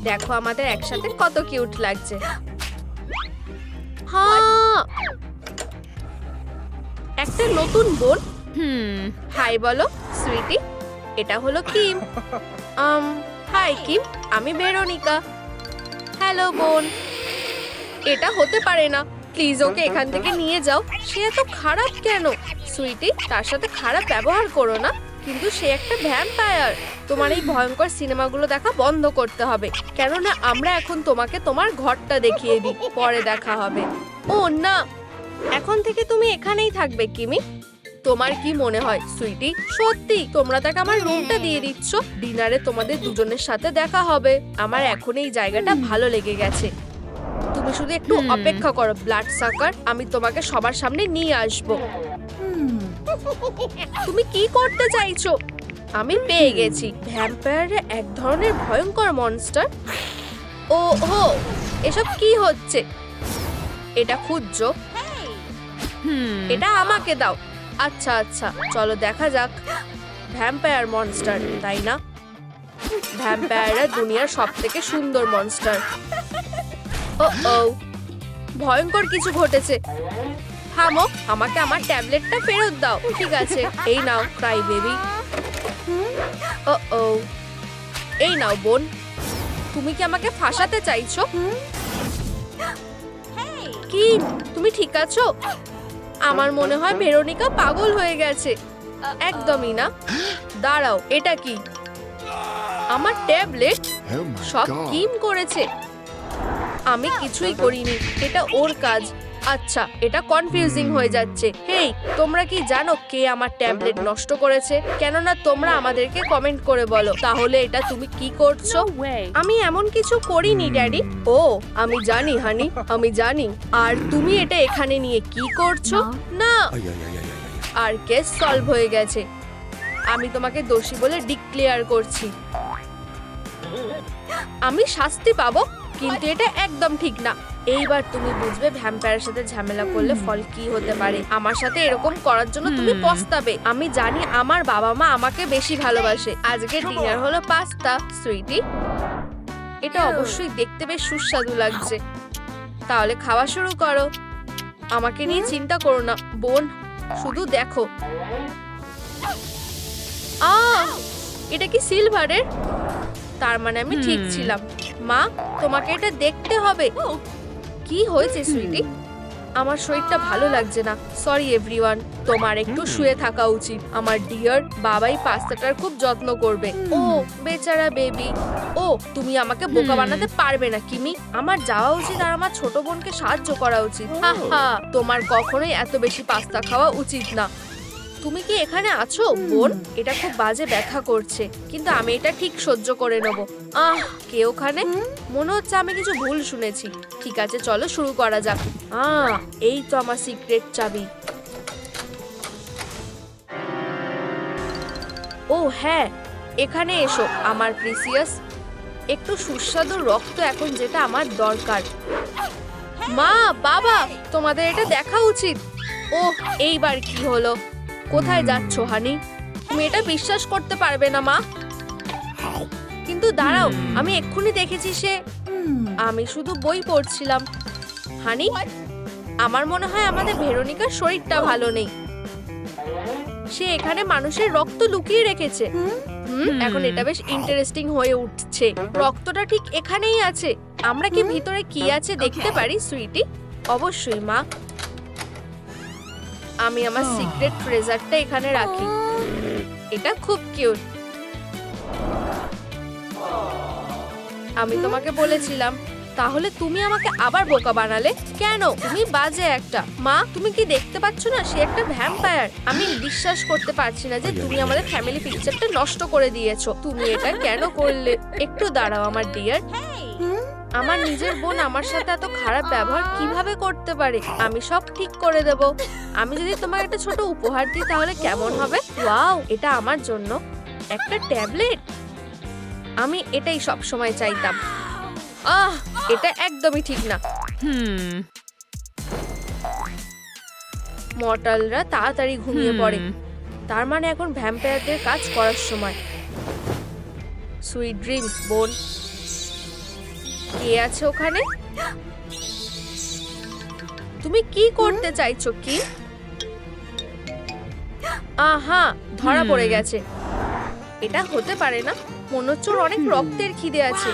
দেখো আমাদের একসাথে কত কিউট লাগছে। হ্যাঁ, একটা নতুন বোন। হাই বলো সুইটি। এটা হলো কিম। হাই কিম, আমি ভেরোনিকা। হ্যালো বোন। এটা হতে পারে না, প্লিজ ওকে এখান থেকে নিয়ে যাও। সে এত খারাপ কেন? সুইটি, তার সাথে খারাপ ব্যবহার করো না, কিন্তু সে একটা ভ্যাম্পায়ার। তোমার এই ভয়ঙ্কর সিনেমাগুলো দেখা বন্ধ করতে হবে, কেননা আমরা এখন তোমাকে তোমার ঘরটা দেখিয়ে দিই, পরে দেখা হবে। ও না, এখন থেকে তুমি এখানেই থাকবে কিমি। তোমার কি মনে হয় সুইটি? সত্যি তোমরা তাকে আমার রুমটা দিয়ে দিচ্ছ? ডিনারে তোমাদের দুজনের সাথে দেখা হবে। আমার এখন এই জায়গাটা ভালো লেগে গেছে। তুমি শুধু একটু অপেক্ষা করো ব্লাড সাকার, আমি তোমাকে সবার সামনে নিয়ে আসবো। তুমি কি করতে চাইছো? আমি পেয়ে গেছি। ভ্যাম্পায়ার এক ধরনের ভয়ঙ্কর মনস্টার। ও হো, এসব কি হচ্ছে? এটা খুঁজছো? এটা আমাকে দাও। আচ্ছা আচ্ছা, চলো দেখা যাক। ভ্যাম্পায়ার মনস্টার, তাই না? ভ্যাম্পায়াররা দুনিয়ার সবথেকে সুন্দর মনস্টার। ও ও, ভয়ঙ্কর কিছু ঘটেছে। থামো, আমাকে আমার ট্যাবলেটটা ফেরত দাও। ঠিক আছে, এই নাও ক্রাই বেবি। ও ও, এই নাও বোন। তুমি কি আমাকে ফাঁসাতে চাইছো? কি, তুমি ঠিক আছো? আমার মনে হয় ভেরোনিকা পাগল হয়ে গেছে। একদমই না। দাঁড়াও, এটা কি? আমার ট্যাবলেট? সব কিম করেছে। আমি কিছুই করিনি, এটা ওর কাজ। আচ্ছা, এটা কনফিউজিং হয়ে যাচ্ছে। হেই, তোমরা কি জানো কে আমার ট্যাবলেট নষ্ট করেছে? কেননা তোমরা আমাদেরকে কমেন্ট করে বলো। তাহলে এটা তুমি কি করছো? আমি এমন কিছু করিনি ড্যাডি। ও, আমি জানি হানি, আমি জানি। আর তুমি এটা এখানে নিয়ে কি করছো? না, আর কেস সলভ হয়ে গেছে। আমি তোমাকে দোষী বলে ডিক্লেয়ার করছি। আমি শাস্তি পাবো, কিন্তু এটা একদম ঠিক না। এইবার তুমি বুঝবে ভ্যাম্পায়ারের সাথে ঝামেলা করলে ফল কি হতে পারে। আমার সাথে এরকম করার জন্য তুমি পস্তাবে। আমি জানি আমার বাবা মা আমাকে বেশি ভালোবাসে। আজকে ডিনার হলো পাস্তা সুইটি। এটা অবশ্যই দেখতে বেশ সুস্বাদু লাগছে। তাহলে খাওয়া শুরু করো। আমাকে নিয়ে চিন্তা করো না বোন, শুধু দেখো। এটা কি সিলভারের? তার মানে আমি ঠিক ছিলাম। মা, তোমাকে এটা দেখতে হবে। কি হয়েছে সুইটি? আমার শরীরটা ভালো লাগছে না। সরি এভরিওয়ান, তোমার একটু শুয়ে থাকা উচিত। আমার ডিয়ার বাবাই পাস্তাটার খুব যত্ন করবে। ও বেচারা বেবি। ও, তুমি আমাকে বোকা বানাতে পারবে না কিমি। আমার যাওয়া উচিত আর আমার ছোট বোনকে সাহায্য করা উচিত। হা, তোমার কখনোই এত বেশি পাস্তা খাওয়া উচিত না। তুমি কি এখানে আছো বোন? এটা খুব বাজে ব্যথা করছে, কিন্তু আমি এটা ঠিক সহ্য করে নেব। কে ওখানে? মনে হচ্ছে আমি কিছু ভুল শুনেছি। ঠিক আছে, চলো শুরু করা যাক। এই তো আমার সিক্রেট চাবি। ও হ্যাঁ, এখানে এসো আমার প্রিসিয়াস। একটু সুস্বাদু রক্ত এখন যেটা আমার দরকার। মা, বাবা, তোমাদের এটা দেখা উচিত। ও, এইবার কি হলো? কোথায় যাচ্ছ হানি? তুমি এটা বিশ্বাস করতে পারবে না মা। কিন্তু দাঁড়াও, আমি এক্ষুনি দেখেছি সে। আমি শুধু বই পড়ছিলাম। হানি, আমার মনে হয় আমাদের ভেরোনিকার শরীরটা ভালো নেই। সে এখানে মানুষের রক্ত লুকিয়ে রেখেছে। এখন এটা বেশ ইন্টারেস্টিং হয়ে উঠছে। রক্তটা ঠিক এখানেই আছে। আমরা কি ভিতরে কি আছে দেখতে পারি সুইটি? অবশ্যই মা। আমি আমার সিক্রেট ট্রেজারটা এখানে রাখি। এটা খুব কিউট। আমি তোমাকে বলেছিলাম, তাহলে তুমি আমাকে আবার বোকা বানালে কেন? তুমি বাজে একটা। মা, তুমি কি দেখতে পাচ্ছ না সে একটা ভ্যাম্পায়ার? আমি বিশ্বাস করতে পারছি না যে তুমি আমাদের ফ্যামিলি পিকচারটা নষ্ট করে দিয়েছো। তুমি এটা কেন করলে? একটু দাঁড়াও আমার ডিয়ার। আমার নিজের বোন আমার সাথে এত খারাপ ব্যবহার কিভাবে করতে পারে? আমি সব ঠিক করে দেব। আমি যদি তোমাকে একটা ছোট উপহার দিই তাহলে কেমন হবে? ওয়াও, এটা আমার জন্য একটা ট্যাবলেট। আমি এটাই সব সময় চাইতাম। এটা একদমই ঠিক না। মর্টালরা তাড়াতাড়ি ঘুমিয়ে পড়ে। তার মানে এখন ভ্যাম্পায়ারদের কাজ করার সময়। সুইট ড্রিমস বোন। কে আছে ওখানে? তুমি কি করতে চাইছো কি? আহা, ধরা পড়ে গেছে। এটা হতে পারে না, মনে হচ্ছে ওর অনেক রক্তের খিদে আছে।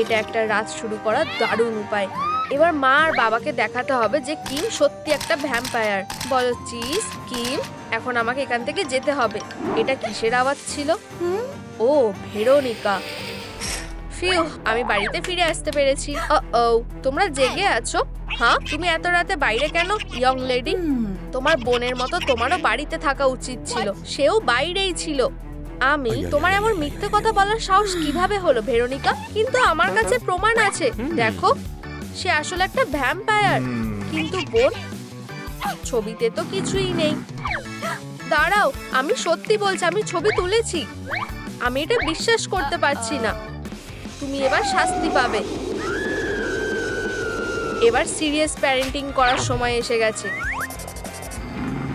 এটা একটা রাত শুরু করার দারুণ উপায়। এবার মা আর বাবাকে দেখাতে হবে যে কিম সত্যি একটা ভ্যাম্পায়ার। বলো চিজ, কিম, এখন আমাকে এখান থেকে যেতে হবে। এটা কিসের আওয়াজ ছিল? ও, ভেরোনিকা। ফিউ, আমি বাড়িতে ফিরে আসতে পেরেছি। ও, তোমরা জেগে আছো? হ্যাঁ, তুমি এত রাতে বাইরে কেন ইয়ং লেডি? তোমার বোনের মতো তোমারও বাড়িতে থাকা উচিত ছিল, সেও বাইরেই ছিল। আমি তোমার এমন মিথ্যে কথা বলার সাহস কিভাবে হলো ভেরোনিকা? কিন্তু আমার কাছে প্রমাণ আছে, দেখো, সে আসলে একটা ভ্যাম্পায়ার। কিন্তু বোন, ছবিতে তো কিছুই নেই। দাঁড়াও, আমি সত্যি বলছি, আমি ছবি তুলেছি। আমি এটা বিশ্বাস করতে পারছি না। তুমি এবার শাস্তি পাবে। এবার সিরিয়াস প্যারেন্টিং করার সময় এসে গেছে।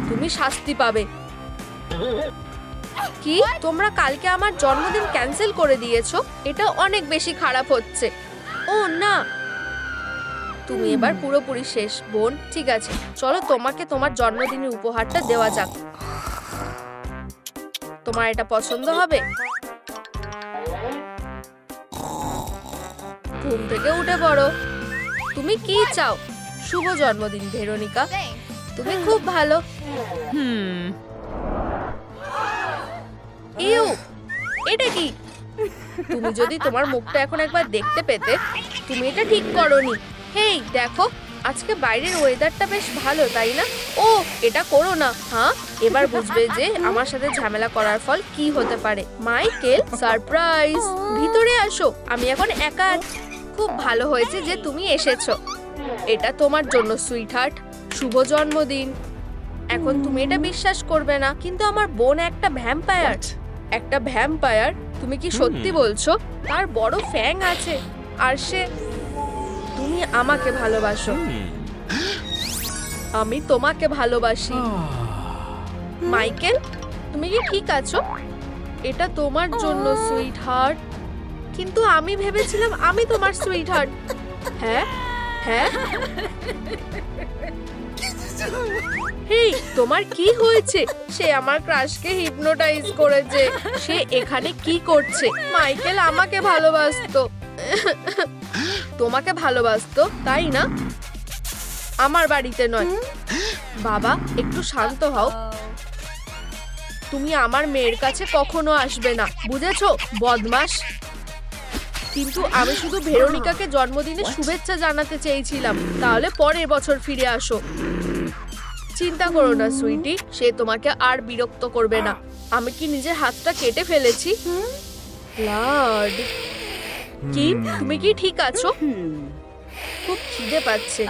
তুমি শাস্তি পাবে। কি, তোমরা কালকে আমার জন্মদিন ক্যান্সেল করে দিয়েছো? এটা অনেক বেশি খারাপ হচ্ছে। ও না, তুমি এবার পুরোপুরি শেষ বোন। ঠিক আছে, চলো তোমাকে তোমার জন্মদিনের উপহারটা দেওয়া যাক। তোমার এটা পছন্দ হবে? ঘুম থেকে উঠে পড়ো। তুমি কি চাও? শুভ জন্মদিন ভেরোনিকা, তুমি খুব ভালো। ইউ, এটা কি? তুমি যদি তোমার মুখটা এখন একবার দেখতে পেতে। তুমি এটা ঠিক করোনি। হেই দেখো, আজকে বাইরের ওয়েদারটা বেশ ভালো, তাই না? ও, এটা করো না। হ্যাঁ, এবার বুঝবে যে আমার সাথে ঝামেলা করার ফল কি হতে পারে। মাইকেল, সারপ্রাইজ, ভিতরে আসো, আমি এখন একা। খুব ভালো হয়েছে যে তুমি এসেছো। এটা তোমার জন্য সুইট হার্ট, শুভ জন্মদিন। এখন তুমি এটা বিশ্বাস করবে না, কিন্তু আমার বোন একটা ভ্যাম্পায়ার। একটা ভ্যাম্পায়ার? তুমি কি সত্যি বলছো? তার বড় ফ্যাং আছে, আর সে। তুমি আমাকে ভালোবাসো, আমি তোমাকে ভালোবাসি। মাইকেল, তুমি কি ঠিক আছো? এটা তোমার জন্য সুইট হার্ট। কিন্তু আমি ভেবেছিলাম আমি তোমার সুইট হার্ট। হ্যাঁ হ্যাঁ। হেই, তোমার কি হয়েছে? সে আমার ক্রাশকে হিপনোটাইজ করেছে। সে এখানে কি করছে? মাইকেল আমাকে ভালোবাসতো। তোমাকে ভালোবাসতো, তাই না? আমার বাড়িতে নয়। বাবা, একটু শান্ত হও। তুমি আমার মেয়ের কাছে কখনো আসবে না, বুঝেছো বদমাশ? কিন্তু আমি শুধু ভেরোনিকাকে জন্মদিনে শুভেচ্ছা জানাতে চেয়েছিলাম। তাহলে পরের বছর ফিরে আসো। চিন্তা করো না সুইটি, সে তোমাকে আর বিরক্ত করবে না। আমি কি নিজের হাতটা কেটে ফেলেছি? ব্লাড। কি, তুমি কি ঠিক আছো? খুব খিদে পাচ্ছে।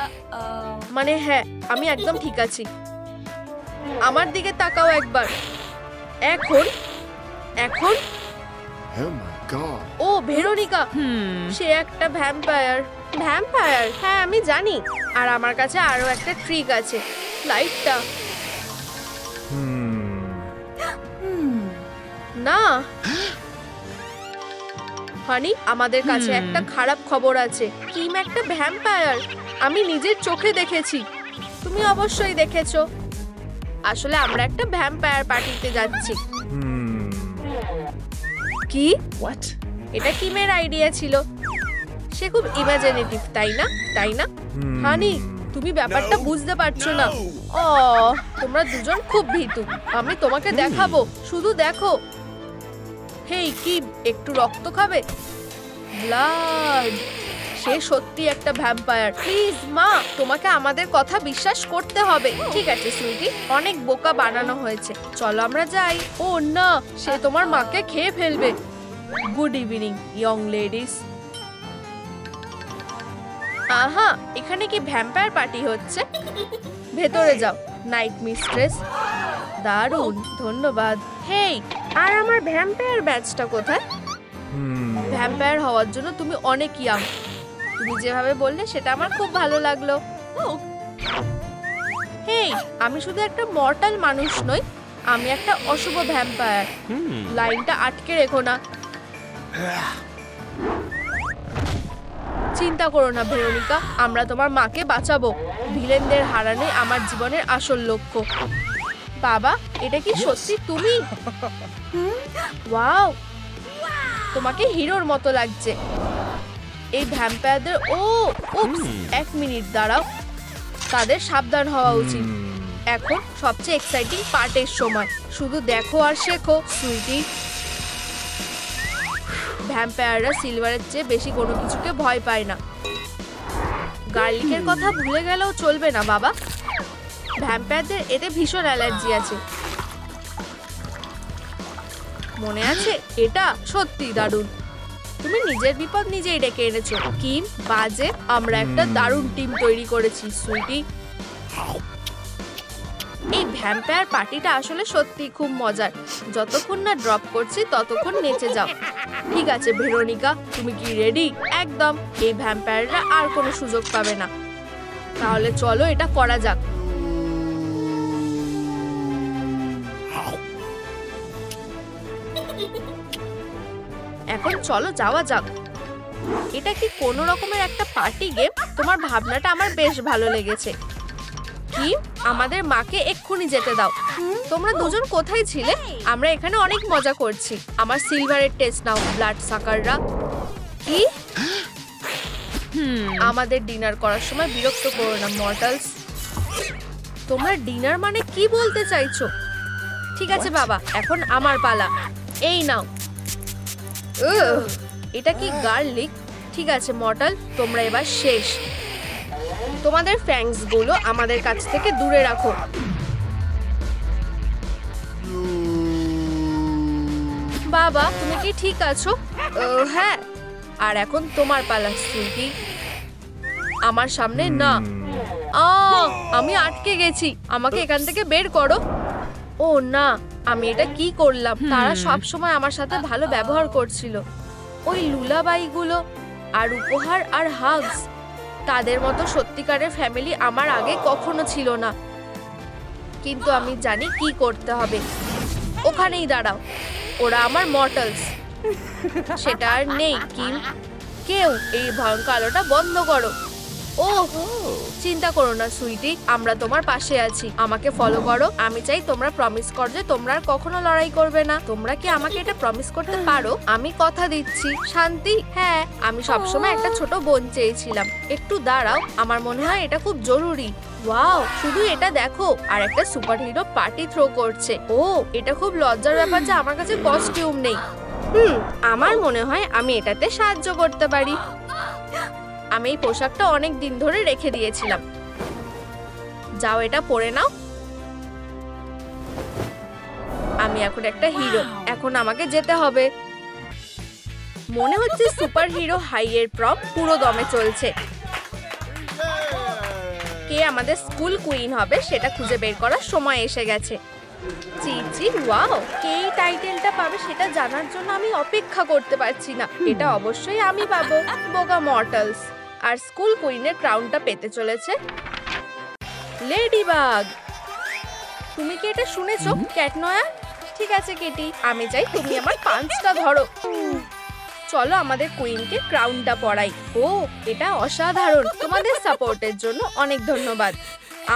মানে হ্যাঁ, আমি একদম ঠিক আছি। আমার দিকে তাকাও একবার। এখন এখন ও ভেরোনিকা, সে একটা ভ্যাম্পায়ার। ভ্যাম্পায়ার? হ্যাঁ, আমি জানি। আর আমার কাছে আরো একটা ট্রিক আছে। লাইটটা না। হানি, আমাদের কাছে একটা খারাপ খবর আছে। কিম একটা ভ্যাম্পায়ার। আমি নিজের চোখে দেখেছি। তুমি অবশ্যই দেখেছো। আসলে আমরা একটা ভ্যাম্পায়ার পার্টিতে যাচ্ছি। কি? এটা কিমের আইডিয়া ছিল। সে খুব ইমাজিনেটিভ, তাই না? তাই না হানি? তুমি ব্যাপারটা বুঝতে পারছো না। ও, তোমরা দুজন খুব ভীতু। আমি তোমাকে দেখাবো, শুধু দেখো। হেই কি, একটু রক্ত খাবে? ব্লাড। সে সত্যি একটা ভ্যাম্পায়ার। প্লিজ মা, তোমাকে আমাদের কথা বিশ্বাস করতে হবে। ঠিক আছে সুইটি, অনেক বোকা বানানো হয়েছে, চলো আমরা যাই। ও না, সে তোমার মাকে খেয়ে ফেলবে। Good evening young ladies. আহা, এখানে কি ভ্যাম্পায়ার পার্টি হচ্ছে? ভেতরে যাও নাইট মিস্ট্রেস। দারুণ, ধন্যবাদ। হেই, আর আমার ভ্যাম্পায়ার ব্যাচটা কোথায়? ভ্যাম্পায়ার হওয়ার জন্য তুমি অনেক ইয়াং। তুমি যেভাবে বললে সেটা আমার খুব ভালো লাগলো। হেই, আমি শুধু একটা মর্টাল মানুষ নই, আমি একটা অশুভ ভ্যাম্পায়ার। লাইনটা আটকে রেখো না। চিন্তা করো না ভেরোনিকা, আমরা তোমার মাকে বাঁচাবো। ভিলেনদের হারানোই আমার জীবনের আসল লক্ষ্য। বাবা, এটা কি সত্যি তুমি? ওয়াও, তোমাকে হিরোর মতো লাগছে। এই ভ্যাম্পায়ারদের উপস, 1 মিনিট দাঁড়াও, তাদের সাবধান হওয়া উচিত। এখন সবচেয়ে এক্সাইটিং পার্টের সময়, শুধু দেখো আর শেখো সুইটি। ভ্যাম্পায়াররা সিলভারের চেয়ে বেশি কোনো কিছুকে ভয় পায় না। গার্লিকের কথা ভুলে গেলেও চলবে না বাবা, ভ্যাম্পায়ারদের এতে ভীষণ অ্যালার্জি আছে। মনে আছে? এটা সত্যি দারুণ। তুমি নিজের বিপদ নিজেই ডেকে এনেছো কিম। বাজে, আমরা একটা দারুণ টিম তৈরি করেছি সুইটি। এই ভ্যাম্পায়ার পার্টিটা আসলে সত্যি খুব মজার। যতক্ষণ না ড্রপ করছি ততক্ষণ নেচে যাও। ঠিক আছে ভেরোনিকা, তুমি কি রেডি? একদম। এই ভ্যাম্পায়াররা আর কোনো সুযোগ পাবে না। তাহলে চলো এটা করা যাক। এখন চলো যাওয়া যাক। এটা কি কোনো রকমের একটা পার্টি গেম? তোমার ভাবনাটা আমার বেশ ভালো লেগেছে। কি, আমাদের মাকে এক্ষুনি যেতে দাও। তোমরা দুজন কোথায় ছিলে? আমরা এখানে অনেক মজা করছি। আমার সিলভারের টেস্ট নাও ব্লাড সাকাররা। কি? আমাদের ডিনার করার সময় বিরক্ত করো না মর্টালস। তোমরা ডিনার মানে কি বলতে চাইছো? ঠিক আছে বাবা, এখন আমার পালা। এই নাও। এটা কি গার্লিক? ঠিক আছে মর্টাল, তোমরা এবার শেষ। তোমাদের ফ্যাংস গুলো আমাদের কাছ থেকে দূরে রাখো। বাবা, তুমি কি ঠিক আছো? হ্যাঁ। আর এখন তোমার পালা সুইটি। আমার সামনে না। আমি আটকে গেছি, আমাকে এখান থেকে বের করো। ও না, আমি এটা কি করলাম? তারা সব সময় আমার সাথে ভালো ব্যবহার করছিল। ওই লুলাবাইগুলো আর উপহার আর হাগস, তাদের মতো সত্যিকারের ফ্যামিলি আমার আগে কখনো ছিল না। কিন্তু আমি জানি কি করতে হবে। ওখানেই দাঁড়াও, ওরা আমার মর্টালস। সেটা আর নেই কিম। কেউ এই ভয়ঙ্কর আলোটা বন্ধ করো। ও চিন্তা করো না সুইটি, আমরা তোমার পাশে আছি। আমাকে ফলো করো। আমি চাই তোমরা প্রমিস করো যে তোমরা আর কখনো লড়াই করবে না। তোমরা কি আমাকে এটা প্রমিস করতে পারো? আমি কথা দিচ্ছি। শান্তি? হ্যাঁ, আমি সবসময় একটা ছোট বোন চেয়েছিলাম। একটু দাঁড়াও, আমার মনে হয় এটা খুব জরুরি। ওয়াও, শুধু এটা দেখো, আর একটা সুপার হিরো পার্টি থ্রো করছে। ও, এটা খুব লজ্জার ব্যাপার যে আমার কাছে কস্টিউম নেই। আমার মনে হয় আমি এটাতে সাহায্য করতে পারি। আমি এই পোশাকটা অনেক দিন ধরে রেখে দিয়েছিলাম। যাও, এটা পরে নাও। আমি এখন একটা হিরো। এখন আমাকে যেতে হবে। মনে হচ্ছে সুপার হিরো হাই এর প্রম পুরো দমে চলছে। কে আমাদের স্কুল কুইন হবে সেটা খুঁজে বের করার সময় এসে গেছে। চিচি, ওয়াও, কে এই টাইটেলটা পাবে সেটা জানার জন্য আমি অপেক্ষা করতে পারছি না। এটা অবশ্যই আমি পাবো। বোকা মর্টালস। আর স্কুল কুইনের ক্রাউনটা পেতে চলেছে লেডিবাগ। তুমি কি এটা শুনেছো ক্যাটনয়া? ঠিক আছে কেটি, আমি চাই তুমি আমার পাঁচটা ধরো। চলো আমাদের কুইনকে ক্রাউনটা পরাই। ও, এটা অসাধারণ। তোমাদের সাপোর্টের জন্য অনেক ধন্যবাদ।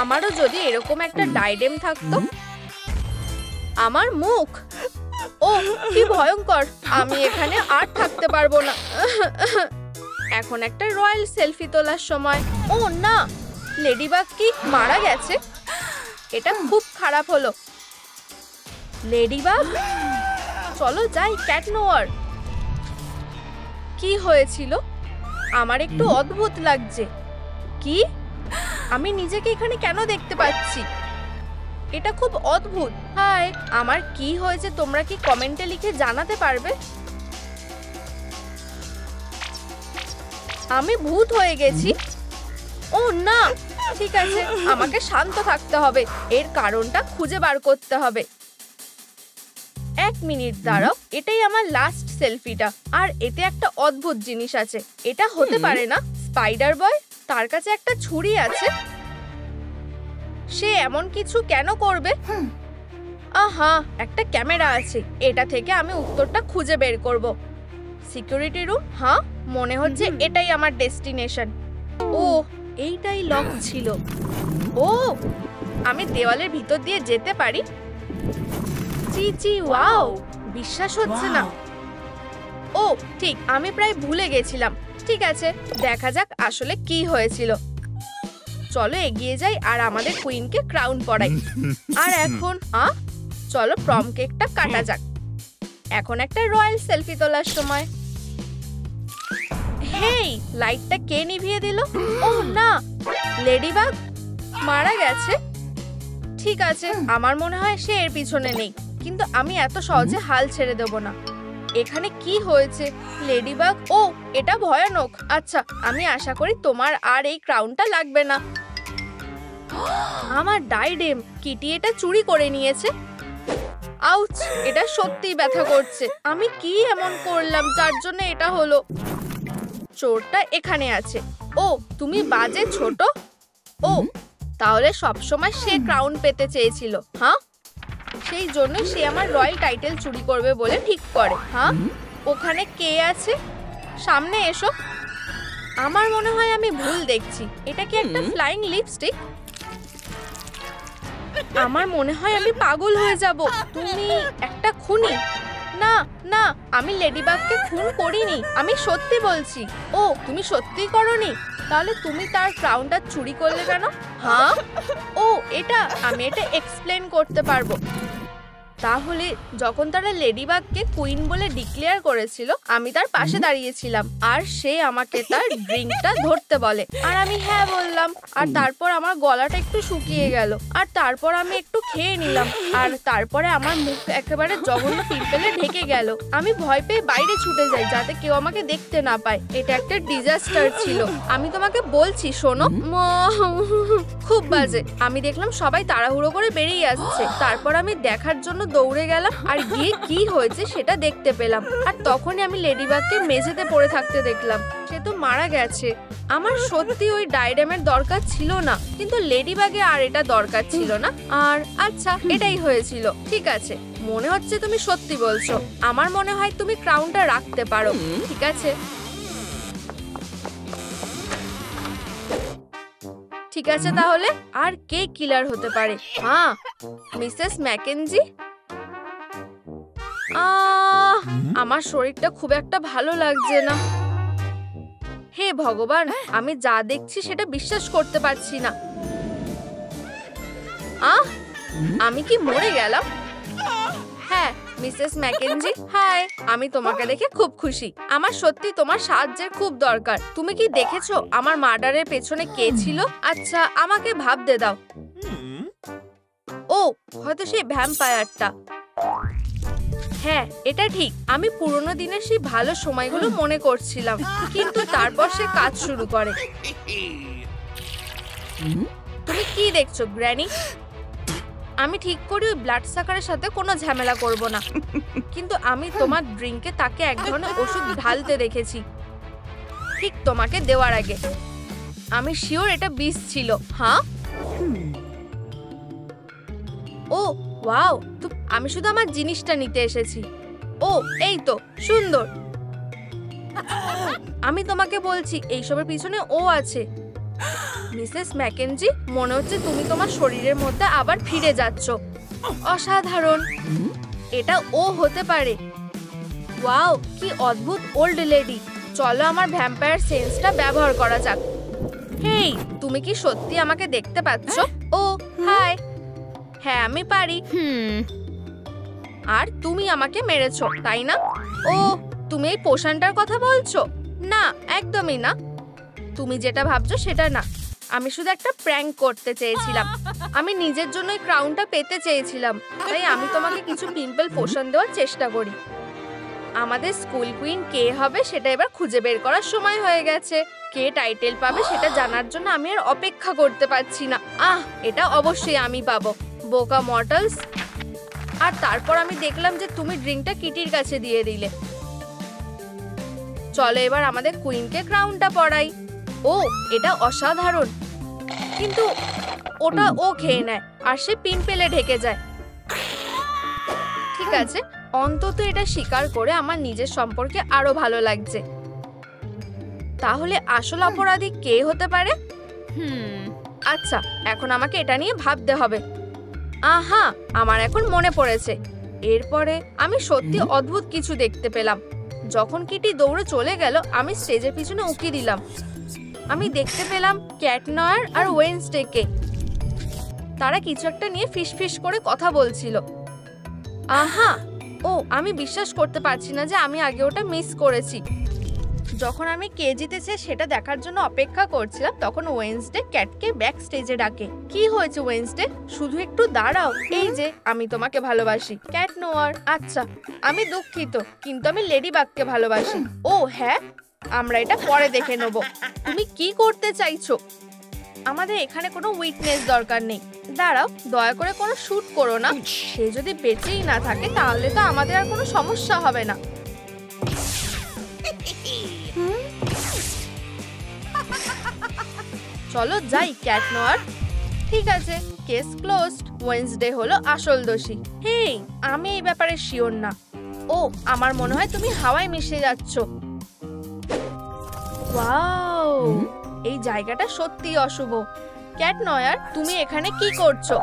আমারও যদি এরকম একটা ডাইডেম থাকতো। আমার মুখ, ও কি ভয়ঙ্কর। আমি এখানে আর থাকতে পারবো না। এখন একটা রয়্যাল সেলফি তোলার সময়। ও না, লেডিবাগ কি মারা গেছে? এটা খুব খারাপ হলো। লেডিবাগ, চলো যাই ক্যাটনোয়ার। কি হয়েছিল? আমার একটু অদ্ভুত লাগছে। কি? আমি নিজেকে এখানে কেন দেখতে পাচ্ছি? এটা খুব অদ্ভুত। হাই, আমার কি হয়েছে তোমরা কি কমেন্টে লিখে জানাতে পারবে? আমি ভূত হয়ে গেছি? ও না, ঠিক আছে, আমাকে শান্ত থাকতে হবে। এর কারণটা খুঁজে বার করতে হবে। 1 মিনিট দাঁড়াও, এটাই আমার লাস্ট সেলফিটা। আর এতে একটা অদ্ভুত জিনিস আছে। এটা হতে পারে না। স্পাইডার বয়, তার কাছে একটা ছুরি আছে। সে এমন কিছু কেন করবে? আহা, একটা ক্যামেরা আছে। এটা থেকে আমি উত্তরটা খুঁজে বের করব। Security room? হ্যাঁ, মনে হচ্ছে এটাই আমার ডেস্টিনেশন। ও, এইটাই লক ছিল। ও, আমি দেওয়ালের ভিতর দিয়ে যেতে পারি। চিচি, ওয়াও, বিশ্বাস হচ্ছে না। ও ঠিক, আমি প্রায় ভুলে গেছিলাম। ঠিক আছে, দেখা যাক আসলে কি হয়েছিল। চলো এগিয়ে যাই আর আমাদের কুইনকে ক্রাউন পরাই। আর এখন চলো প্রম কেকটা কাটা যাক। এখন একটা রয়্যাল সেলফি তোলার সময়। হেই, লাইটটা কে নিভিয়ে দিল? ও না, লেডিবাগ মারা গেছে। ঠিক আছে, আমার মনে হয় সে এর পিছনে নেই, কিন্তু আমি এত সহজে হাল ছেড়ে দেব না। এখানে কি হয়েছে? লেডিবাগ, ও এটা ভয়ানক। আচ্ছা, আমি আশা করি তোমার আর এই ক্রাউনটা লাগবে না। আমার ডাইডেম, কিটি এটা চুরি করে নিয়েছে। আউচ, এটা সত্যিই ব্যথা করছে। আমি কি এমন করলাম যার জন্য এটা হলো? চোরটা এখানে আছে। ও, তুমি বাজে ছোট। ও, তাহলে সবসময় সে ক্রাউন পেতে চেয়েছিল। হ্যাঁ, সেই জন্য সে আমার রয়্যাল টাইটেল চুরি করবে বলে ঠিক করে। হ্যাঁ, ওখানে কে আছে? সামনে এসো। আমার মনে হয় আমি ভুল দেখছি। এটা কি একটা ফ্লাইং লিপস্টিক? আমার মনে হয় আমি পাগল হয়ে যাব। তুমি একটা খুনি। না না, আমি লেডিবাগকে খুন করিনি, আমি সত্যি বলছি। ও, তুমি সত্যি করনি? তাহলে তুমি তার ক্রাউনটা চুরি করলে কেন? হ্যাঁ, ও এটা, আমি এটা এক্সপ্লেন করতে পারবো। তাহলে যখন তারা লেডিবাগকে কুইন বলে ডিক্লেয়ার করেছিল, আমি তার পাশে দাঁড়িয়েছিলাম আর সে আমাকে তার ড্রিঙ্কটা ধরতে বলে আর আমি হ্যাঁ বললাম। আর তারপর আমার গলাটা একটু শুকিয়ে গেল আর তারপর আমি একটু খেয়ে নিলাম আর তারপরে আমার মুখ একেবারে জঘন্য পিম্পলে ঢেকে গেল। আমি ভয় পেয়ে বাইরে ছুটে যাই যাতে কেউ আমাকে দেখতে না পায়। এটা একটা ডিজাস্টার ছিল, আমি তোমাকে বলছি। শোনো, খুব বাজে। আমি দেখলাম সবাই তাড়াহুড়ো করে বেরিয়ে আসছে। তারপর আমি দেখার জন্য দৌড়ে গেলাম আর গিয়ে কি হয়েছে সেটা দেখতে পেলাম। আর তখনই আমি লেডিবাগকে মেঝেতে পড়ে থাকতে দেখলাম। সে তো মারা গেছে। আমার সত্যি ওই ডাইডেমের দরকার ছিল না, কিন্তু লেডিবাগে আর এটা দরকার ছিল না। আর আচ্ছা, এটাই হয়েছিল। ঠিক আছে, মনে হচ্ছে তুমি সত্যি বলছো। আমার মনে হয় তুমি ক্রাউনটা রাখতে পারো। ঠিক আছে, ঠিক আছে, তাহলে আর কে কিলার হতে পারে? হ্যাঁ, মিসেস ম্যাকেনজি। আমার শরীরটা খুব একটা ভালো লাগছে না। হে ভগবান, আমি যা দেখছি সেটা বিশ্বাস করতে পারছি না। আমি কি মরে গেলাম? হ্যাঁ মিসেস ম্যাকেনজি, হাই। আমি তোমাকে দেখে খুব খুশি। আমার সত্যি তোমার সাহায্যের খুব দরকার। তুমি কি দেখেছো আমার মার্ডারের পেছনে কে ছিল? আচ্ছা, আমাকে ভাবতে দাও। ও, হয়তো সেই ভ্যাম্পায়ারটা। হ্যাঁ, এটা ঠিক। আমি পুরোনো দিনের সেই ভালো সময়গুলো মনে করছিলাম, কিন্তু তারপর সে কাজ শুরু করে। তুমি কি দেখছো গ্র্যানি? আমি ঠিক করি ওই ব্লাড সাকারের সাথে কোনো ঝামেলা করব না, কিন্তু আমি তোমার ড্রিঙ্কে তাকে এক ধরনের ওষুধ ঢালতে দেখেছি ঠিক তোমাকে দেওয়ার আগে। আমি শিওর এটা বিষ ছিল। হ্যাঁ, ও ওয়াও, আমি শুধু আমার জিনিসটা নিতে এসেছি। ও, এই তো সুন্দর। আমি তোমাকে বলছি এইসবের পিছনে ও আছে। মিসেস ম্যাকেনজি, মনে হচ্ছে তুমি তোমার শরীরের মধ্যে আবার ফিরে যাচ্ছ। অসাধারণ, এটা ও হতে পারে। ওয়াও, কি অদ্ভুত ওল্ড লেডি। চলো আমার ভ্যাম্পায়ার সেন্সটা ব্যবহার করা যাক। হেই, তুমি কি সত্যি আমাকে দেখতে পাচ্ছ? ও হাই। হ্যাঁ, আমি পারি। আর তুমি আমাকে মেরেছো, তাই না? ও, তুমি এই পোশনটার কথা বলছো? না, একদমই না। তুমি যেটা ভাবছো সেটা না। আমি শুধু একটা প্র্যাঙ্ক করতে চেয়েছিলাম। আমি নিজের জন্য এই ক্রাউনটা পেতে চেয়েছিলাম, তাই আমি তোমাকে কিছু পিম্পল পোশন দেওয়ার চেষ্টা করি। আমাদের স্কুল কুইন কে হবে সেটা এবার খুঁজে বের করার সময় হয়ে গেছে। কে টাইটেল পাবে সেটা জানার জন্য আমি আর অপেক্ষা করতে পারছি না। এটা অবশ্যই আমি পাবো, বোকা মর্টালস। আর তারপর আমি দেখলাম যে তুমি ড্রিঙ্কটা কিটির কাছে দিয়ে দিলে। চলো এবার আমাদের কুইনকে ক্রাউনটা পরাই। ও, এটা অসাধারণ, কিন্তু ওটা ও খেয়ে নেয় আর সে পিম্পলে ঢেকে যায়। ঠিক আছে, অন্তত এটা স্বীকার করে আমার নিজের সম্পর্কে আরো ভালো লাগছে। তাহলে আসল অপরাধী কে হতে পারে? আচ্ছা, এখন আমাকে এটা নিয়ে ভাবতে হবে। আহা, আমার এখন মনে পড়েছে। এরপরে আমি সত্যি অদ্ভুত কিছু দেখতে পেলাম। যখন কিটি দৌড়ে চলে গেল, আমি স্টেজের পিছনে উকি দিলাম। আমি দেখতে পেলাম ক্যাট নয়ার আর ওয়েনসডেকে। তারা কিছু একটা নিয়ে ফিসফিস করে কথা বলছিল। আহা, ও আমি বিশ্বাস করতে পারছি না যে আমি আগে ওটা মিস করেছি। যখন আমি কে জিতেছে সেটা দেখার জন্য অপেক্ষা করছিলাম, তখন ওয়েনসডে ক্যাটকে ব্যাক স্টেজে ডাকে। কি হয়েছে ওয়েনসডে? শুধু একটু দাঁড়াও। এই যে, আমি তোমাকে ভালোবাসি ক্যাট নোয়ার। আচ্ছা, আমি দুঃখিত, কিন্তু আমি লেডিবাগকে ভালোবাসি। ও হ্যাঁ, আমরা এটা পরে দেখে নেব। তুমি কি করতে চাইছো? আমাদের এখানে কোনো উইটনেস দরকার নেই। দাঁড়াও, দয়া করে কোনো শুট করো না। সে যদি বেঁচেই না থাকে তাহলে তো আমাদের আর কোনো সমস্যা হবে না। চলো যাই ক্যাট নোয়ার। ঠিক আছে, কেস ক্লোজড। ওয়েনসডে হলো আসল দোষী। হেই, আমি এই ব্যাপারে শিওর না। ও, আমার মনে হয় তুমি হাওয়ায় মিশে যাচ্ছ। ওয়াও, এই জায়গাটা সত্যি অশুভ। ক্যাট নয়ার, তুমি এখানে কি করছো?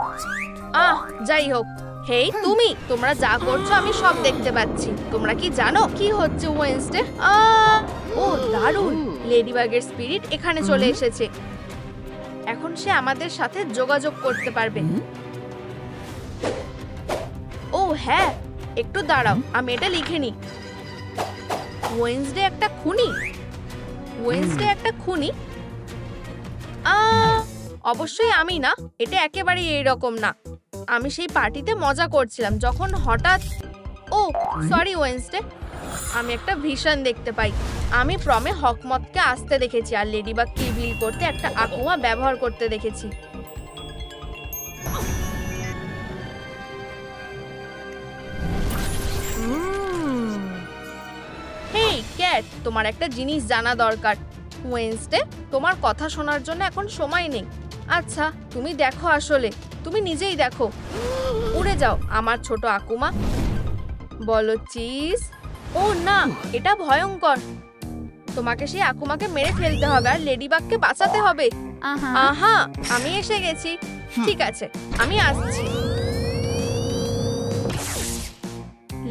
যাই হোক। হেই তুমি, তোমরা যা করছো আমি সব দেখতে পাচ্ছি। তোমরা কি জানো কি হচ্ছে ওয়েনসডে? ও দারুণ, লেডিবাগের স্পিরিট এখানে চলে এসেছে। এখন সে আমাদের সাথে যোগাযোগ করতে পারবে। ও হ্যাঁ, একটু দাঁড়াও, আমি এটা লিখে নিই। ওয়েনসডে একটা খুনি? ওয়েনসডে একটা খুনি? অবশ্যই আমি না। এটা একেবারেই এইরকম না। আমি সেই পার্টিতে মজা করছিলাম যখন হঠাৎ সরি ওয়েনসডে, আমি একটা ভিশন দেখতে পাই। আমি প্রমে হকমতকে আসতে দেখেছি আর লেডিবাগ কিলবিল করতে একটা আকুমা ব্যবহার করতে দেখেছি। হেই ক্যাট, তোমার একটা জিনিস জানা দরকার। ওয়েনসডে, তোমার কথা শোনার জন্য এখন সময় নেই। আচ্ছা, তুমি দেখো, আসলে তুমি নিজেই দেখো। উড়ে যাও আমার ছোট আকুমা। বলো চিজ। ও না, এটা ভয়ঙ্কর। তোমাকে সেই আকুমাকে মেরে ফেলতে হবে আর লেডিবাগকে বাঁচাতে হবে। আহা, আমি এসে গেছি। ঠিক আছে, আমি আসছি।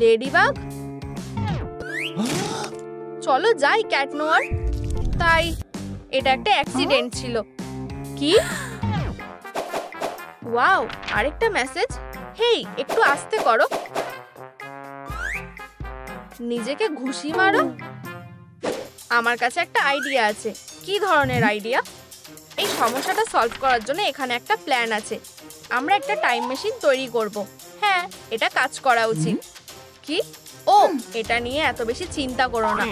লেডিবাগ, চলো যাই ক্যাট নোয়ার। তাই এটা একটা অ্যাক্সিডেন্ট ছিল। কি? ওয়াও, আরেকটা মেসেজ। হেই, একটু আস্তে করো। নিজেকে ঘুষি মারো। আমার কাছে একটা আইডিয়া আছে। কি ধরনের আইডিয়া? এই সমস্যাটা সলভ করার জন্য এখানে একটা প্ল্যান আছে। আমরা একটা টাইম মেশিন তৈরি করব। হ্যাঁ, এটা কাজ করা উচিত। কি? এটা নিয়ে এত বেশি চিন্তা করো না।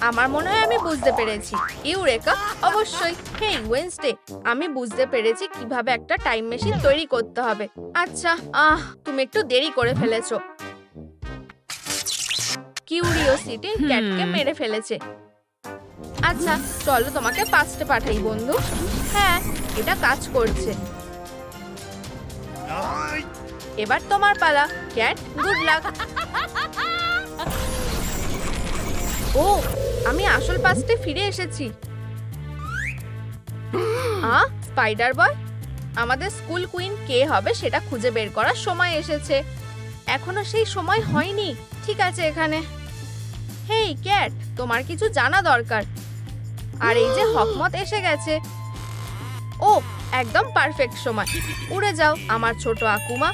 আমার মনে হয় আমি বুঝতে পেরেছি। ইউরেকা, অবশ্যই। হেই ওয়েনসডে, আমি বুঝতে পেরেছি কিভাবে একটা টাইম মেশিন তৈরি করতে হবে। আচ্ছা, তুমি একটু দেরি করে ফেলেছো। কিউরিওসিটি ক্যাটকে মেরে ফেলেছে। আচ্ছা, চলো তোমাকে পাস্টে পাঠাই বন্ধু। হ্যাঁ, এটা কাজ করছে। এবার তোমার পালা ক্যাট, গুড লাক। আমি আসল পাস্টে ফিরে এসেছি। স্পাইডার বয়, আমাদের স্কুল কুইন কে হবে সেটা খুঁজে বের করার সময় এসেছে। এখনো সেই সময় হয়নি। ঠিক আছে এখানে। হেই ক্যাট, তোমার কিছু জানা দরকার। আর এই যে হকমত এসে গেছে। একদম পারফেক্ট সময়। উড়ে যাও আমার ছোট আকুমা।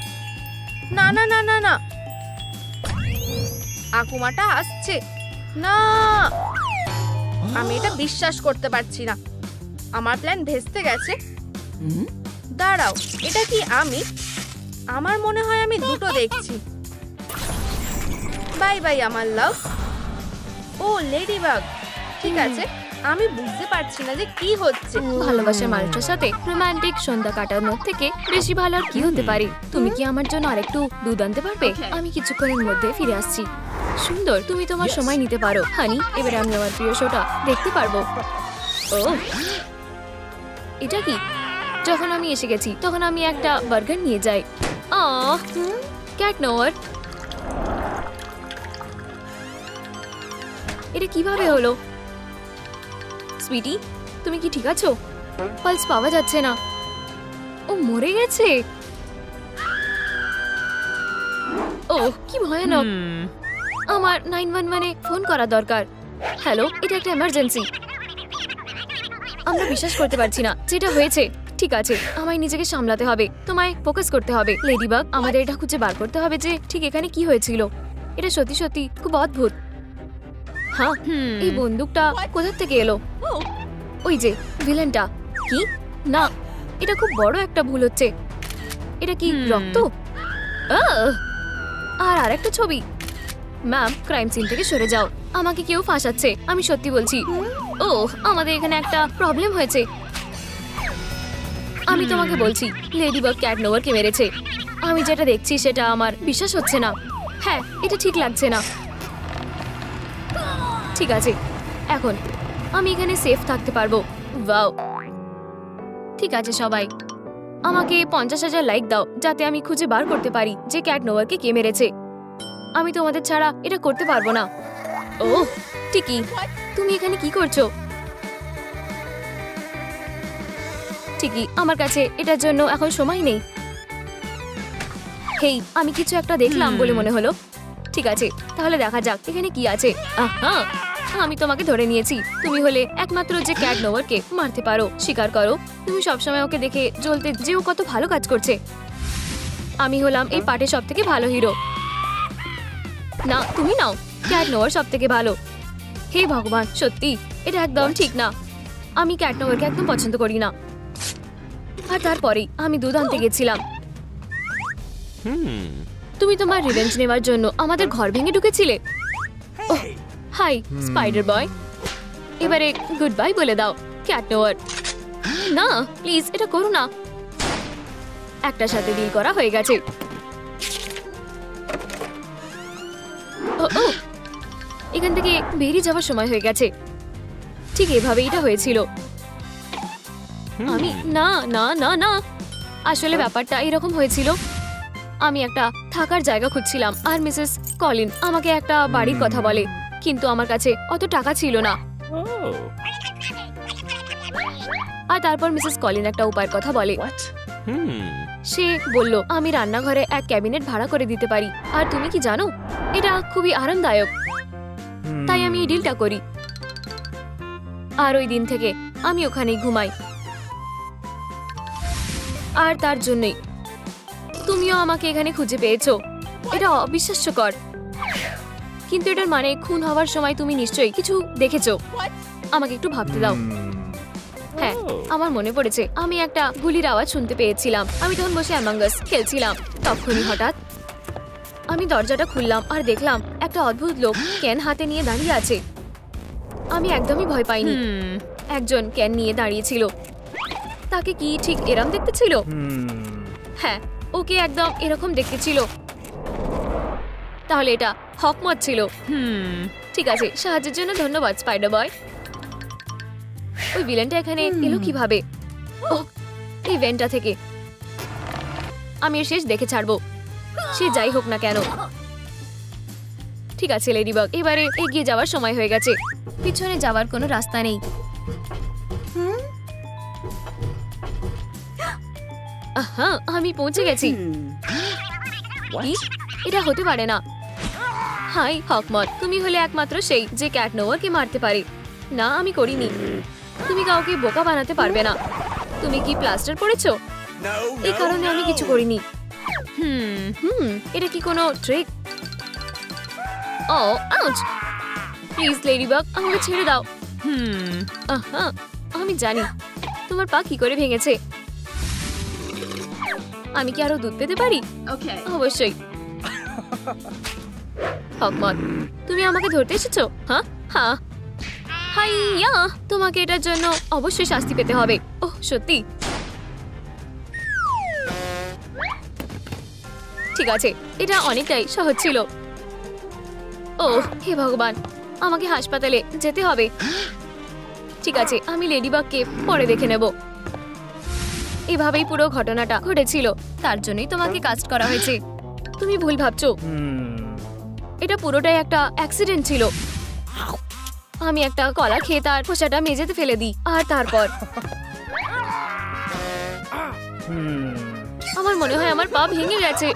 না না না না না, আকুমাটা আসছে না। আমি এটা বিশ্বাস করতে পারছি না। আমার প্ল্যান ভেস্তে গেছে। দাঁড়াও, এটা কি আমি? আমার মনে হয় আমি দুটো দেখছি। বাই বাই আমার লাভ। লেডিবাগ, ঠিক আছে। আমি বুঝতে পারছি না যে কি হচ্ছে। ভালোবাসার মানুষের সাথে রোমান্টিক সন্ধ্যা কাটানোর থেকে বেশি ভালো আর কি হতে পারে? তুমি কি আমার জন্য আরেকটু দুধ আনতে পারবে? আমি কিছুক্ষণের মধ্যে ফিরে আসছি। সুন্দর, তুমি তোমার সময় নিতে পারো হানি। এবার আমি আমার প্রিয় শোটা দেখতে পারবো। এটা কি? যখন আমি এসে গেছি তখন আমি একটা বার্গার নিয়ে যাই। ক্যাট নোয়ার, এটা কিভাবে হলো? সুইটি, তুমি কি ঠিক আছো? পালস পাওয়া যাচ্ছে না। ও মরে গেছে। ও কি ভয়ানক। আমার 911-এ ফোন করা দরকার। হ্যালো, এটা একটা এমার্জেন্সি। আমরা বিশ্বাস করতে পারছি না যেটা হয়েছে। ঠিক আছে, আমায় নিজেকে সামলাতে হবে, তোমায় ফোকাস করতে হবে। লেডিবাগ, আমাদের এটা খুঁজে বার করতে হবে যে ঠিক এখানে কি হয়েছিল। এটা সত্যি সত্যি খুব অদ্ভুত। হ্যাঁ, এই বন্দুকটা কোথা থেকে এলো? ওই যে ভিলেনটা। কি না, এটা খুব বড় একটা ভুল হচ্ছে। এটা কি রক্ত? আহ! আর আরেকটা ছবি। ম্যাম, ক্রাইম সিন থেকে সরে যাও। আমাকে কেউ ফাঁসাচ্ছে, আমি সত্যি বলছি। ও, আমাদের এখানে একটা প্রবলেম হয়েছে। আমি তোমাকে বলছি, লেডিবাগ ক্যাট নোভারকে মেরেছে। আমি যেটা দেখছি সেটা আমার বিশ্বাস হচ্ছে না। হ্যাঁ, এটা ঠিক লাগছে না। ঠিক আছে, এখন আমি এখানে সেফ থাকতে পারবো। ওয়াও, ঠিক আছে সবাই, আমাকে 50,000 লাইক দাও যাতে আমি খুঁজে বার করতে পারি যে ক্যাট নোভারকে কে মেরেছে। আমি তোমাদের ছাড়া এটা করতে পারবো না। ও ঠিকই, তুমি এখানে কি করছো? ঠিকই, আমার কাছে এটার জন্য এখন সময় নেই। হেই, আমি কিছু একটা দেখলাম বলে মনে হলো। ঠিক আছে, তাহলে দেখা যাক এখানে কি আছে। আহা, আমি তোমাকে ধরে নিয়েছি। তুমি হলে একমাত্র যে ক্যাট নোভারকে মারতে পারো। স্বীকার করো, তুমি সবসময় ওকে দেখে জ্বলতে যে ও কত ভালো কাজ করছে। আমি হলাম এই পার্টির সব থেকে ভালো হিরো। না, তুমি নাও, ক্যাট নোভার সব থেকে ভালো। হে ভগবান, সত্যি এটা একদম ঠিক না। আমি ক্যাট নোভারকে একদম পছন্দ করি না। আর তারপরেই আমি দুধ আনতে গেছিলাম। তুমি তোমার রিভেঞ্জ নেওয়ার জন্য আমাদের ঘর ভেঙে ঢুকেছিলে। ওহ, হাই স্পাইডার বয়, এবারে গুড বাই বলে দাও ক্যাট নোভার। না প্লিজ, এটা করো না। একটার সাথে ডিল করা হয়ে গেছে। ও, এখান থেকে বেরিয়ে যাওয়ার সময় হয়ে গেছে। ঠিক এভাবে এটা হয়েছিল। আমি না না না না, আসলে ব্যাপারটা এরকম হয়েছিল। আমি একটা থাকার জায়গা খুঁজছিলাম আর মিসেস কলিন আমাকে একটা বাড়ির কথা বলে, কিন্তু আমার কাছে অত টাকা ছিল না। আর তারপর মিসেস কলিন একটা উপায়ের কথা বলে। সে বলল আমি রান্নাঘরে এক ক্যাবিনেট ভাড়া করে দিতে পারি। আর তুমি কি জানো, এটা খুবই আরামদায়ক। তাই আমি এই ডিলটা করি। আর ওই দিন থেকে আমি ওখানেই ঘুমাই। আর তার জন্যই তুমিও আমাকে এখানে খুঁজে পেয়েছো। এটা অবিশ্বাস্যকর, কিন্তু এটার মানে খুন হওয়ার সময় তুমি নিশ্চয়ই কিছু দেখেছো। আমাকে একটু ভাবতে দাও। হ্যাঁ, আমার মনে পড়েছে, আমি একটা গুলির আওয়াজ শুনতে পেয়েছিলাম। আমি তখন বসে অ্যামং আস খেলছিলাম। তখনই হঠাৎ আমি দরজাটা খুললাম আর দেখলাম একটা অদ্ভুত লোক ক্যান হাতে নিয়ে দাঁড়িয়ে আছে। আমি একদমই ভয় পাইনি। একজন ক্যান নিয়ে দাঁড়িয়েছিল। তাকে কি ঠিক এরম দেখতে ছিল? হ্যাঁ, ওকে একদম এরকম দেখতে ছিল। তাহলে এটা হকমত ছিল। ঠিক আছে, সাহায্যের জন্য ধন্যবাদ স্পাইডার বয়। ওই ভিলেনটা এখানে এলো কিভাবে? ওহ, এই ভেন্টটা থেকে। আমি এর শেষ দেখে ছাড়বো, সে যাই হোক না কেন। ঠিক আছে লেডিবাগ, এবারে এগিয়ে যাওয়ার সময় হয়ে গেছে। পিছনে যাওয়ার কোনো রাস্তা নেই। আহা, আমি পৌঁছে গেছি। কি? এটা হতে পারে না। হাই হকমত, তুমি হলে একমাত্র সেই যে ক্যাট নোভারকে মারতে পারে। না, আমি করিনি। তুমি কাউকে বোকা বানাতে পারবে না। তুমি কি প্লাস্টার পড়েছো? এই কারণে আমি কিছু করিনি। এটা কি কোনো ট্রিক? ও আউচ, প্লিজ লেডিবাগ, আমাকে ছেড়ে দাও। আহা, আমি জানি তোমার পা কি করে ভেঙেছে। আমি কি আরো দুধ পেতে পারি? অবশ্যই। হকমত, তুমি আমাকে ধরতে এসেছো? হ্যাঁ হ্যাঁ, হাইয়া, তোমাকে এটার জন্য অবশ্যই শাস্তি পেতে হবে। ওহ সত্যি? ঠিক আছে, এটা অনেকটাই সহজ ছিল। ও হে ভগবান, আমাকে হাসপাতালে যেতে হবে। ঠিক আছে, আমি লেডিবাগকে পরে দেখে নেব। এভাবেই পুরো ঘটনাটা ঘটেছিল, তার জন্যই তোমাকে কাস্ট করা হয়েছে। তুমি ভুল ভাবছো, এটা পুরোটাই একটা অ্যাক্সিডেন্ট ছিল। আমি একটা কলা খেয়ে তার খোসাটা মেঝেতে ফেলে দিই আর তারপর আমার মনে হয় আমার পা ভেঙে গেছে।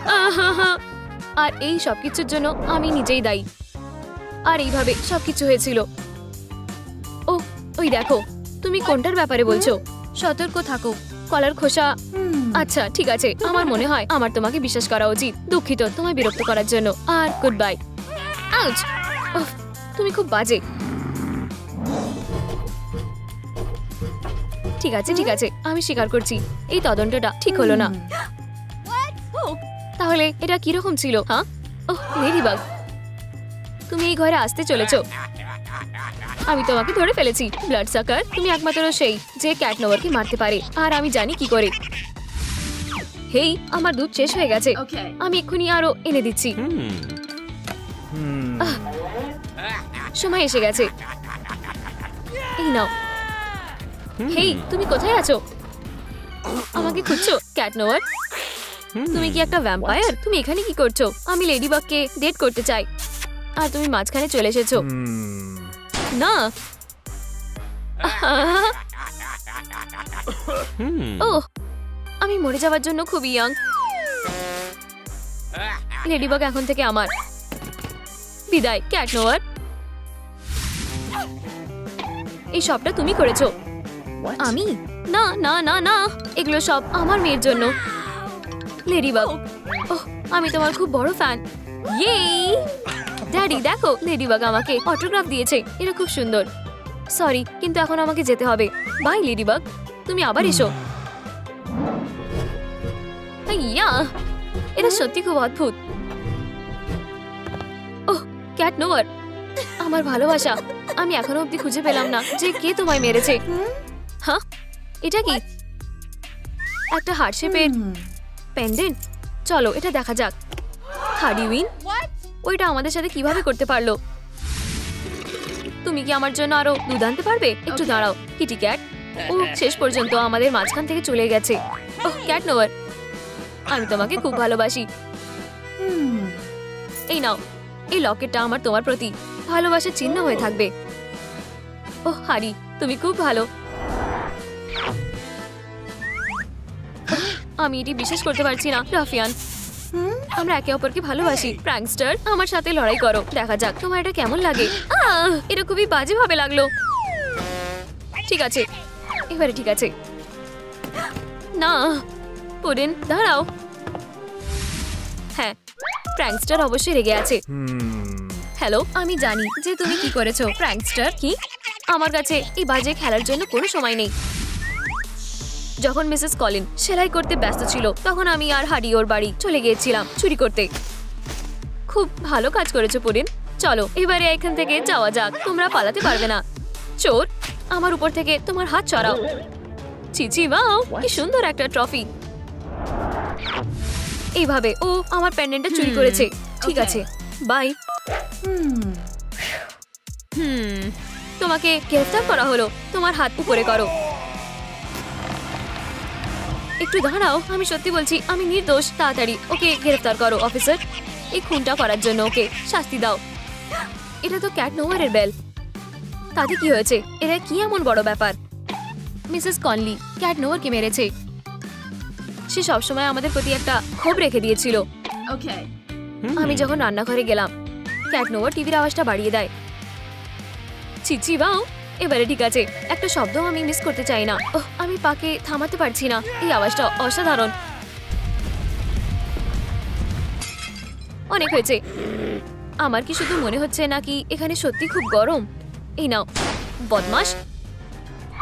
আর এই সবকিছুর জন্য আমি নিজেই দায়ী। আর এইভাবে সবকিছু হয়েছিল। ও ওই দেখো, তুমি কোনটার ব্যাপারে বলছো? সতর্ক থাকো, কলার খোসা। আচ্ছা ঠিক আছে, আমার মনে হয় আমার তোমাকে বিশ্বাস করা উচিত। দুঃখিত তোমায় বিরক্ত করার জন্য, আর গুড বাই। আউচ! তুমি খুব বাজে। ঠিক আছে ঠিক আছে, আমি স্বীকার করছি এই তদন্তটা ঠিক হলো না। তাহলে এটা কিরকম ছিল? হ্যাঁ, ওহ লেডিবাগ, তুমি এই ঘরে আসতে চলেছো। আমি তোমাকে ধরে ফেলেছি, ব্লাড সাকার। তুমি একমাত্র সেই যে ক্যাট নোভারকে মারতে পারে, আর আমি জানি কি করে। হেই, আমার দুধ শেষ হয়ে গেছে, আমি এক্ষুনি আরো এনে দিচ্ছি। সময় এসে গেছে, এই নাও। হেই, তুমি কোথায় আছো? আমাকে খুঁজছো ক্যাট নোভার? তুমি কি একটা ভ্যাম্পায়ার? তুমি এখানে কি করছো? আমি লেডিবাগকে ডেট করতে চাই, আর তুমি মাঝখানে চলে এসেছো। না, ওহ, আমি মরে যাওয়ার জন্য খুব ইয়াং। লেডিবাগ এখন থেকে আমার। বিদায় ক্যাট নোভার। এই সবটা তুমি করেছো? আমি? না না না না, এগুলো সব আমার মেয়ের জন্য। লেডিবাগ, ওহ, আমি তোমার খুব বড় ফ্যান। ইয়ে ড্যাডি, দেখো লেডিবাগ আমাকে অটোগ্রাফ দিয়েছে, এটা খুব সুন্দর। সরি, কিন্তু এখন আমাকে যেতে হবে। বাই লেডিবাগ, তুমি আবার এসো। ইয়া, এটা সত্যি খুব অদ্ভুত। ওহ ক্যাট নোভার, আমার ভালোবাসা, আমি এখনো অব্দি খুঁজে পেলাম না যে কে তোমায় মেরেছে। হ্যাঁ, এটা কি? একটা হার্ট শেপের পেন্ডেন্ট। চলো এটা দেখা যাক। হারিউইন ওইটা আমাদের সাথে কিভাবে করতে পারলো? তুমি কি আমার জন্য আরো দুধ আনতে পারবে? একটু দাঁড়াও কিটি ক্যাট। ও শেষ পর্যন্ত আমাদের মাঝখান থেকে চলে গেছে। ওহ ক্যাট নোভার, আমি তোমাকে খুব ভালোবাসি। এই নাও, এই লকেটটা আমার তোমার প্রতি ভালোবাসার চিহ্ন হয়ে থাকবে। ওহ হারি, তুমি খুব ভালো। আমি এটি বিশ্বাস করতে পারছি না রাফিয়ান, আমরা একে অপরকে ভালোবাসি। প্র্যাঙ্কস্টার, আমার সাথে লড়াই করো, দেখা যাক তোমার এটা কেমন লাগে। এটা খুবই বাজে ভাবে লাগলো। ঠিক আছে, এবারে ঠিক আছে। না পুডিন, দাঁড়াও। হ্যাঁ, প্র্যাঙ্কস্টার অবশ্যই রেগে আছে। হ্যালো, আমি জানি যে তুমি কি করেছো। প্র্যাঙ্কস্টার কি? আমার কাছে এই বাজে খেলার জন্য কোনো সময় নেই। যখন মিসেস কলিন সেলাই করতে ব্যস্ত ছিল, তখন আমি আর হাডি ওর বাড়ি চলে গিয়েছিলাম চুরি করতে। খুব ভালো কাজ করেছো পুডিন। চলো এবারে এখান থেকে যাওয়া যাক, তোমরা পালাতে পারবে না। চোর, আমার উপর থেকে তোমার হাত সরাও। চিচি, ওয়াও কি সুন্দর একটা ট্রফি। এইভাবে ও আমার পেন্ডেন্টটা চুরি করেছে। ঠিক আছে, বাই। তোমাকে গ্রেফতার করা হলো, তোমার হাত উপরে করো। একটু দাঁড়াও, আমি সত্যি বলছি আমি নির্দোষ। তাড়াতাড়ি ওকে গ্রেফতার করো অফিসার। এই খুনটা করার জন্য ওকে শাস্তি দাও। এটা তো ক্যাট নোভারের বেল, তাতে কি হয়েছে? এটা কি এমন বড় ব্যাপার? মিসেস কনলি ক্যাট নোভারকে মেরেছে। সে সবসময় আমাদের প্রতি একটা ক্ষোভ রেখে দিয়েছিল। আমি যখন রান্নাঘরে গেলাম, ক্যাট নোভার টিভির আওয়াজটা বাড়িয়ে দেয়। চিচি, বাও, এবারে ঠিক আছে। একটা শব্দ আমি মিস করতে চাই না। ওহ, আমি পাকে থামাতে পারছি না, এই আওয়াজটা অসাধারণ। অনেক হয়েছে। আমার কি শুধু মনে হচ্ছে নাকি এখানে সত্যি খুব গরম? এই নাও বদমাশ।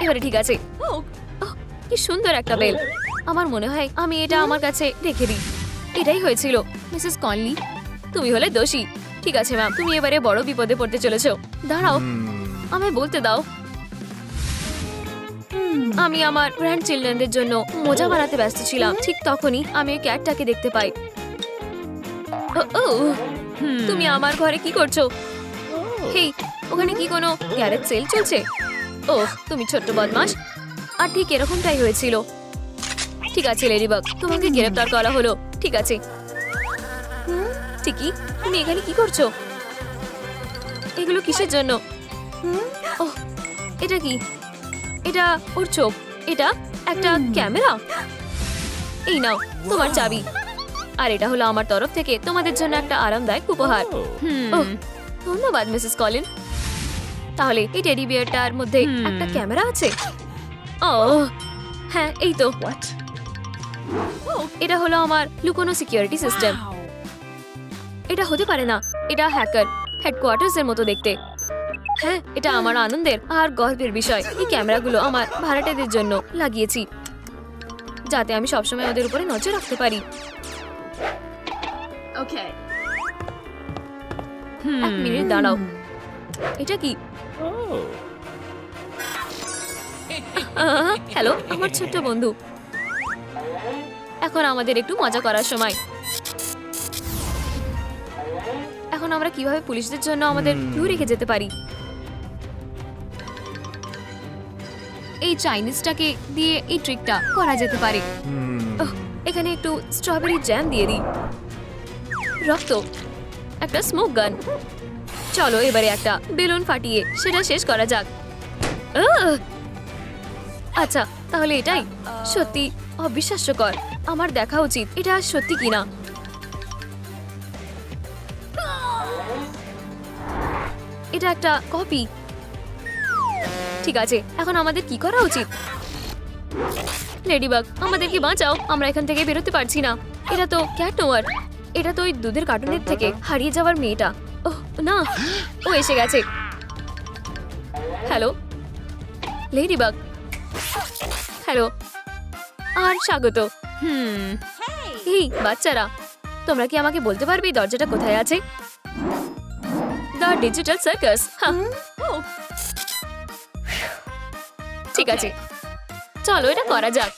এবারে ঠিক আছে। ওহ, কি সুন্দর একটা বেল। আমার মনে হয় আমি এটা আমার কাছে রেখে দিই। এটাই হয়েছিল। মিসেস কনলি, তুমি হলে দোষী। ঠিক আছে ম্যাম, তুমি এবারে বড় বিপদে পড়তে চলেছো। দাঁড়াও, আমায় বলতে দাও। আমি আমার গ্র্যান্ড চিলড্রেনদের জন্য মোজা বানাতে ব্যস্ত ছিলাম। ঠিক তখনই আমি ওই ক্যাটটাকে দেখতে পাই। তুমি আমার ঘরে কি করছো? হেই, ওখানে কি কোনো গ্যারেজ সেল চলছে? ওহ, তুমি ছোট্ট বদমাশ। আর ঠিক এরকমটাই হয়েছিল। ঠিক আছে লেডিবাগ, তোমাকে গ্রেফতার করা হলো। ঠিক আছে। ঠিকই, তুমি এখানে কি করছো? এগুলো কিসের জন্য? ওহ, এটা কি? এটা ওর চোখ। এটা একটা ক্যামেরা। এই নাও তোমার চাবি। আর এটা হলো আমার তরফ থেকে তোমাদের জন্য একটা আরামদায়ক উপহার। ওহ, ধন্যবাদ মিসেস কলিন। তাহলে এই টেডি বিয়ারটার মধ্যে একটা ক্যামেরা আছে। ও হ্যাঁ, এই তো। এটা হলো আমার লুকোনো সিকিউরিটি সিস্টেম। এটা হতে পারে না, এটা হ্যাকার হেডকোয়ার্টার্স এর মতো দেখতে। হ্যাঁ, এটা আমার আনন্দের আর গর্বের বিষয়। এই ক্যামেরাগুলো আমার ভাড়াটেদের জন্য লাগিয়েছি, যাতে আমি সবসময় ওদের উপরে নজর রাখতে পারি। এক মিনিট দাঁড়াও, এটা কি? হ্যালো আমার ছোট্ট বন্ধু। এখন আমাদের একটু মজা করার সময়। এখন আমরা কিভাবে পুলিশদের জন্য আমাদের ক্লু রেখে যেতে পারি? এই চাইনিজটাকে দিয়ে এই ট্রিকটা করা যেতে পারে। এখানে একটু স্ট্রবেরি জ্যাম দিয়ে দিই। রক্ত, একটা স্মোক গান। চলো এবারে একটা বেলুন ফাটিয়ে সেটা শেষ করা যাক। আচ্ছা, তাহলে এটাই সত্যি অবিশ্বাস্যকর। আমার দেখা উচিত এটা সত্যি কিনা। এটা একটা কপি। ঠিক আছে, এখন আমাদের কি করা উচিত? লেডিবাগ, আমাদেরকে বাঁচাও, আমরা এখান থেকে বেরোতে পারছি না। এটা তো ক্যাট নোয়ার। এটা তো ওই দুধের কার্টুনের থেকে হারিয়ে যাওয়ার মেয়েটা। ওহ না, ও এসে গেছে। Hello ladybug. হ্যালো আর স্বাগত। এই বাচ্চারা, তোমরা কি আমাকে বলতে পারবে এই দরজাটা কোথায় আছে? The digital circus. ঠিক আছে, চলো এটা করা যাক।